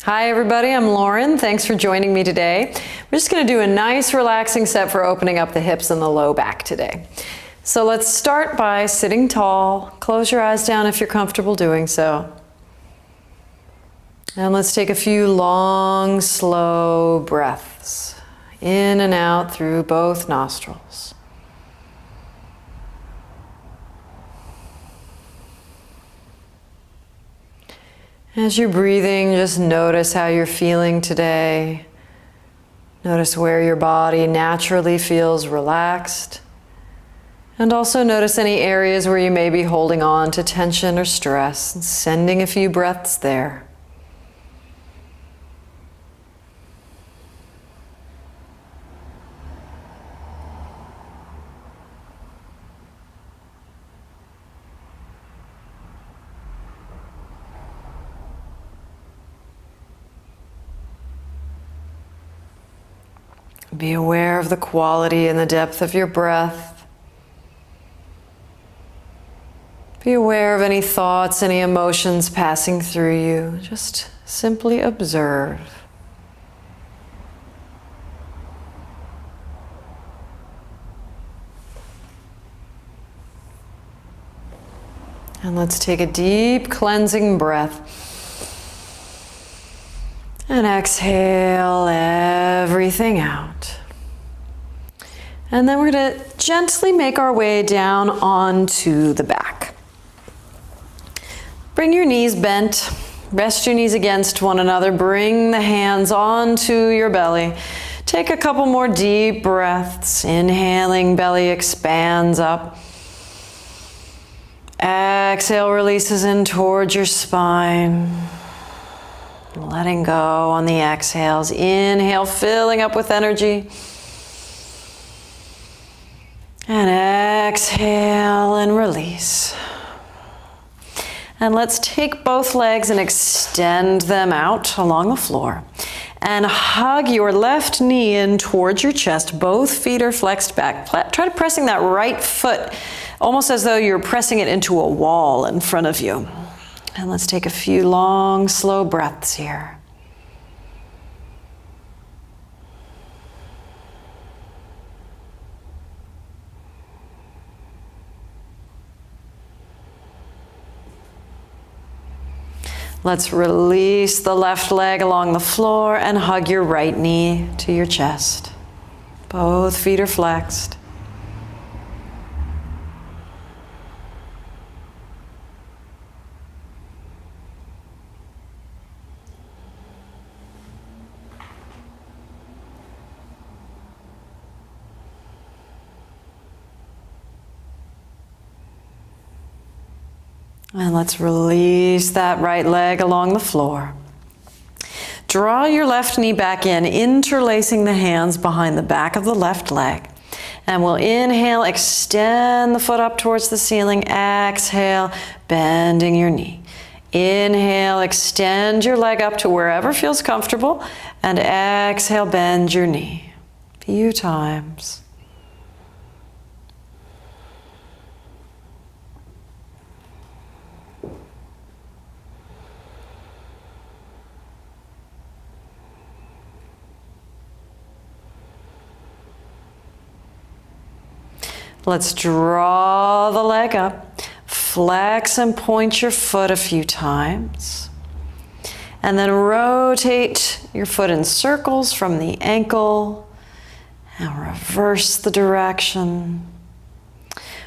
Hi everybody, I'm Lauren. Thanks for joining me today. We're just going to do a nice relaxing set for opening up the hips and the low back today. So let's start by sitting tall. Close your eyes down if you're comfortable doing so. And let's take a few long, slow breaths in and out through both nostrils. As you're breathing, just notice how you're feeling today. Notice where your body naturally feels relaxed. And also notice any areas where you may be holding on to tension or stress, and sending a few breaths there. Be aware of the quality and the depth of your breath. Be aware of any thoughts, any emotions passing through you. Just simply observe. And let's take a deep cleansing breath. And exhale everything out. And then we're going to gently make our way down onto the back. Bring your knees bent. Rest your knees against one another. Bring the hands onto your belly. Take a couple more deep breaths. Inhaling, belly expands up. Exhale, releases in towards your spine. Letting go on the exhales. Inhale, filling up with energy. And exhale and release. And let's take both legs and extend them out along the floor. And hug your left knee in towards your chest. Both feet are flexed back. Try pressing that right foot almost as though you're pressing it into a wall in front of you. And let's take a few long, slow breaths here. Let's release the left leg along the floor and hug your right knee to your chest. Both feet are flexed. And let's release that right leg along the floor. Draw your left knee back in, interlacing the hands behind the back of the left leg. And we'll inhale, extend the foot up towards the ceiling. Exhale, bending your knee. Inhale, extend your leg up to wherever feels comfortable. And exhale, bend your knee. A few times. Let's draw the leg up, flex and point your foot a few times, and then rotate your foot in circles from the ankle and reverse the direction.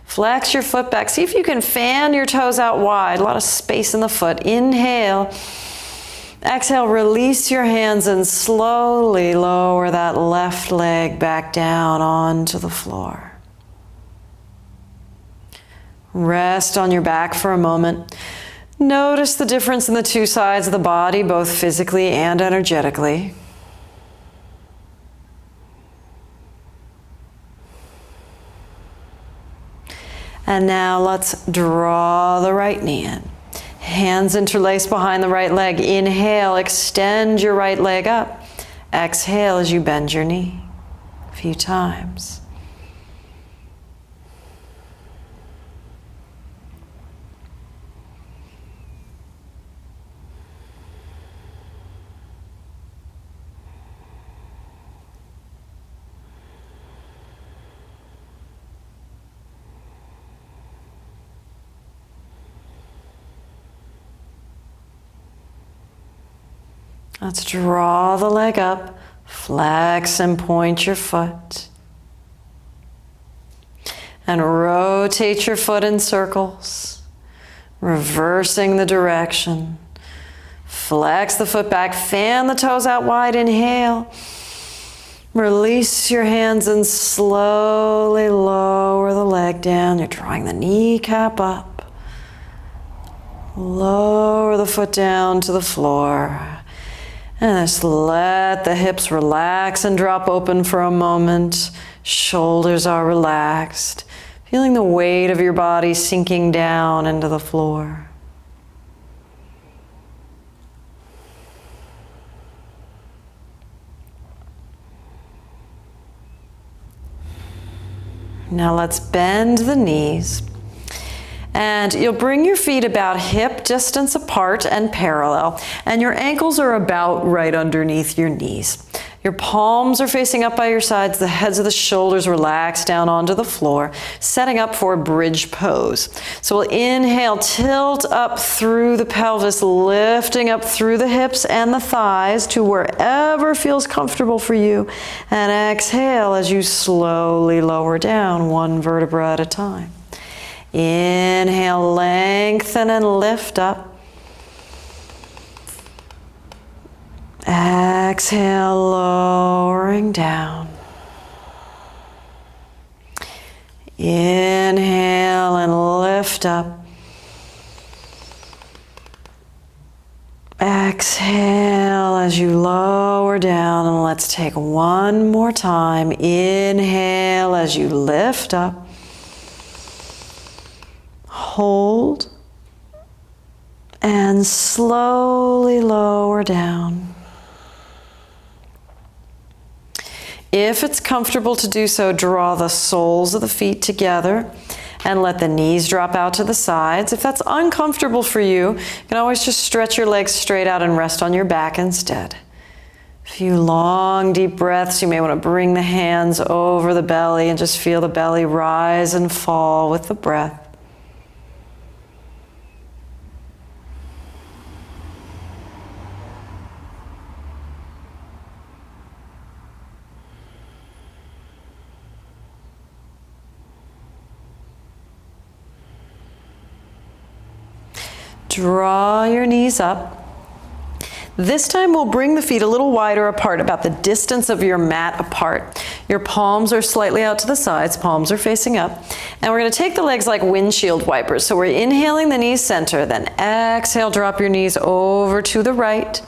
Flex your foot back. See if you can fan your toes out wide, a lot of space in the foot. Inhale, exhale, release your hands and slowly lower that left leg back down onto the floor. Rest on your back for a moment. Notice the difference in the two sides of the body, both physically and energetically. And now let's draw the right knee in. Hands interlaced behind the right leg. Inhale, extend your right leg up. Exhale as you bend your knee. A few times. Let's draw the leg up, flex and point your foot. And rotate your foot in circles, reversing the direction. Flex the foot back, fan the toes out wide, inhale. Release your hands and slowly lower the leg down. You're drawing the kneecap up. Lower the foot down to the floor. And just let the hips relax and drop open for a moment. Shoulders are relaxed. Feeling the weight of your body sinking down into the floor. Now let's bend the knees. And you'll bring your feet about hip distance apart and parallel. And your ankles are about right underneath your knees. Your palms are facing up by your sides. The heads of the shoulders relax down onto the floor, setting up for bridge pose. So we'll inhale, tilt up through the pelvis, lifting up through the hips and the thighs to wherever feels comfortable for you. And exhale as you slowly lower down one vertebra at a time. Inhale, lengthen and lift up. Exhale, lowering down. Inhale and lift up. Exhale as you lower down, and let's take one more time. Inhale as you lift up. Hold. And slowly lower down. If it's comfortable to do so, draw the soles of the feet together and let the knees drop out to the sides. If that's uncomfortable for you, you can always just stretch your legs straight out and rest on your back instead. A few long, deep breaths. You may want to bring the hands over the belly and just feel the belly rise and fall with the breath. Draw your knees up. This time we'll bring the feet a little wider apart, about the distance of your mat apart. Your palms are slightly out to the sides, palms are facing up. And we're going to take the legs like windshield wipers. So we're inhaling the knees center, then exhale, drop your knees over to the right.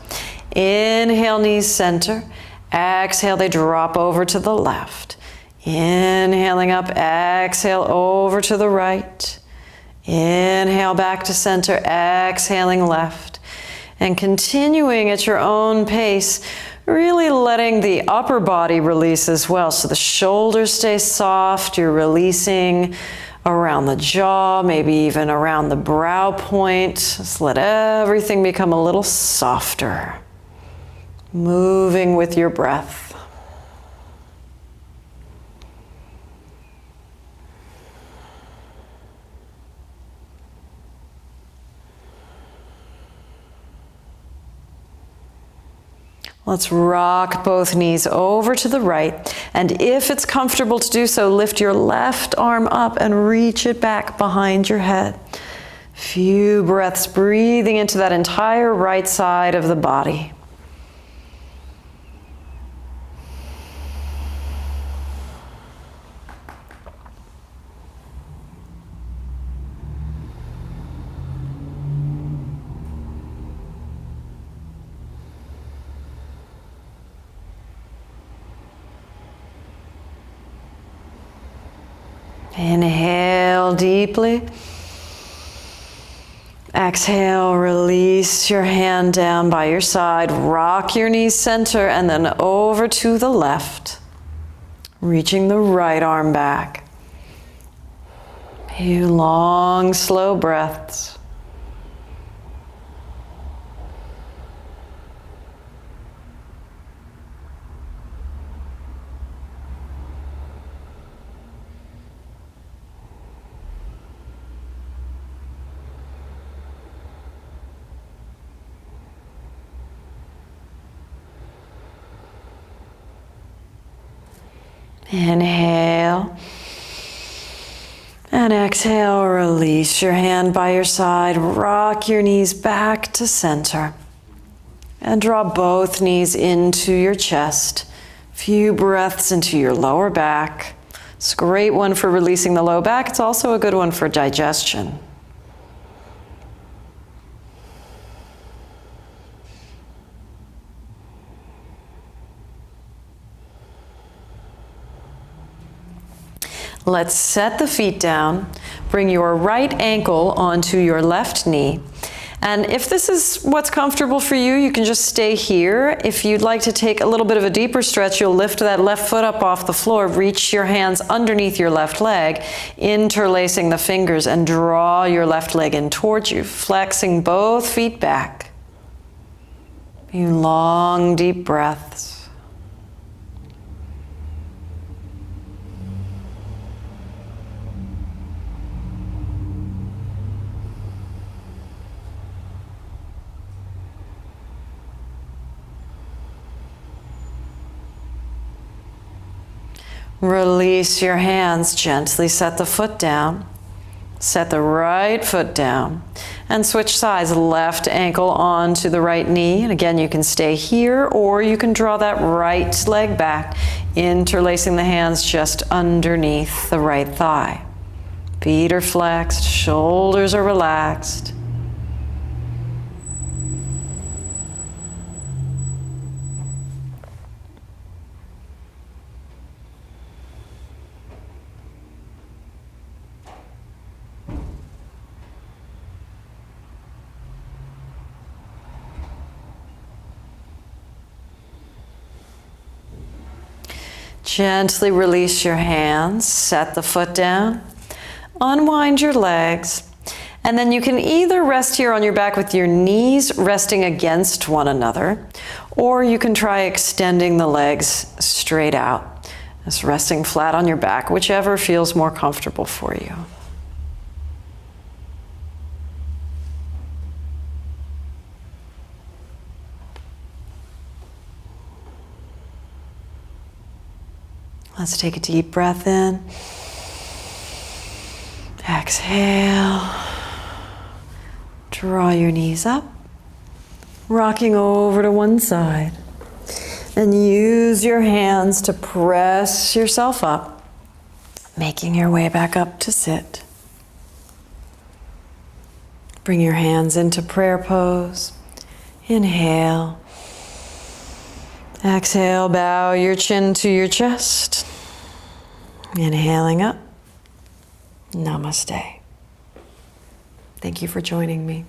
Inhale, knees center. Exhale, they drop over to the left. Inhaling up, exhale over to the right. Inhale back to center, exhaling left. And continuing at your own pace, really letting the upper body release as well. So the shoulders stay soft, you're releasing around the jaw, maybe even around the brow point. Just let everything become a little softer. Moving with your breath. Let's rock both knees over to the right. And if it's comfortable to do so, lift your left arm up and reach it back behind your head. Few breaths breathing into that entire right side of the body. Inhale deeply. Exhale, release your hand down by your side. Rock your knees center and then over to the left. Reaching the right arm back. A few long, slow breaths. Inhale. And exhale, release your hand by your side. Rock your knees back to center. And draw both knees into your chest. Few breaths into your lower back. It's a great one for releasing the low back. It's also a good one for digestion. Let's set the feet down. Bring your right ankle onto your left knee. And if this is what's comfortable for you, you can just stay here. If you'd like to take a little bit of a deeper stretch, you'll lift that left foot up off the floor, reach your hands underneath your left leg, interlacing the fingers, and draw your left leg in towards you, flexing both feet back. Few long, deep breaths. Release your hands, gently set the foot down. Set the right foot down and switch sides. Left ankle onto the right knee. And again, you can stay here or you can draw that right leg back, interlacing the hands just underneath the right thigh. Feet are flexed, shoulders are relaxed. Gently release your hands, set the foot down, unwind your legs, and then you can either rest here on your back with your knees resting against one another, or you can try extending the legs straight out, just resting flat on your back, whichever feels more comfortable for you. Let's take a deep breath in. Exhale. Draw your knees up, rocking over to one side. And use your hands to press yourself up, making your way back up to sit. Bring your hands into prayer pose. Inhale. Exhale, bow your chin to your chest. Inhaling up. Namaste. Thank you for joining me.